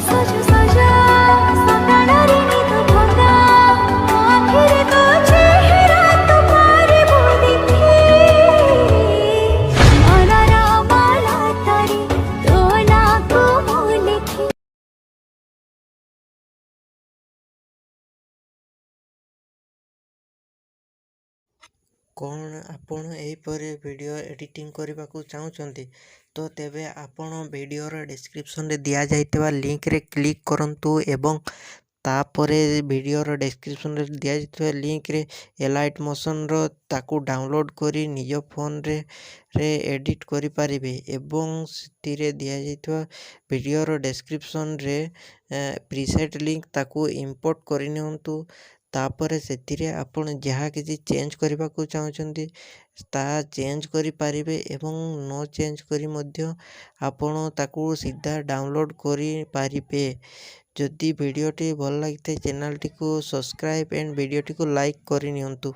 ସଜ ସଜା ସକାଳରେ ନିଦ ଭଙ୍ଗା ଆଖିରେ ତୋ ଚେହେରା ତୁ ପାରିବୁ ଦେଖି ମନର ମାଳାଟାରେ ତୋ ନାଁକୁ ମୁଁ ଲେଖି। କ'ଣ ଆପଣ ଏହିପରି ଭିଡ଼ିଓ ଏଡ଼ିଟିଂ କରିବାକୁ ଚାହୁଁଛନ୍ତି ତ ତେବେ ଆପଣ ଭିଡ଼ିଓର ଡେସ୍କ୍ରିପସନ୍ରେ ଦିଆଯାଇଥିବା ଲିଙ୍କରେ କ୍ଲିକ୍ କରନ୍ତୁ ଏବଂ ତାପରେ ଭିଡ଼ିଓର ଡେସ୍କ୍ରିପସନ୍ରେ ଦିଆଯାଇଥିବା ଲିଙ୍କରେ ଏଲାଇଟ୍ ମୋସନ୍ର ତାକୁ ଡାଉନଲୋଡ଼୍ କରି ନିଜ ଫୋନ୍ରେ ଏଡ଼ିଟ୍ କରିପାରିବେ ଏବଂ ସେଥିରେ ଦିଆଯାଇଥିବା ଭିଡ଼ିଓର ଡେସ୍କ୍ରିପସନ୍ରେ ପ୍ରିସେଟ୍ ଲିଙ୍କ ତାକୁ ଇମ୍ପୋର୍ଟ କରିନିଅନ୍ତୁ। ତାପରେ ସେଥିରେ ଆପଣ ଯାହା କିଛି ଚେଞ୍ଜ କରିବାକୁ ଚାହୁଁଛନ୍ତି ତାହା ଚେଞ୍ଜ କରିପାରିବେ ଏବଂ ନ ଚେଞ୍ଜ କରି ମଧ୍ୟ ଆପଣ ତାକୁ ସିଧା ଡାଉନଲୋଡ଼୍ କରିପାରିବେ। ଯଦି ଭିଡ଼ିଓଟି ଭଲ ଲାଗିଥାଏ ଚ୍ୟାନେଲଟିକୁ ସବସ୍କ୍ରାଇବ୍ ଏଣ୍ଡ ଭିଡ଼ିଓଟିକୁ ଲାଇକ୍ କରିନିଅନ୍ତୁ।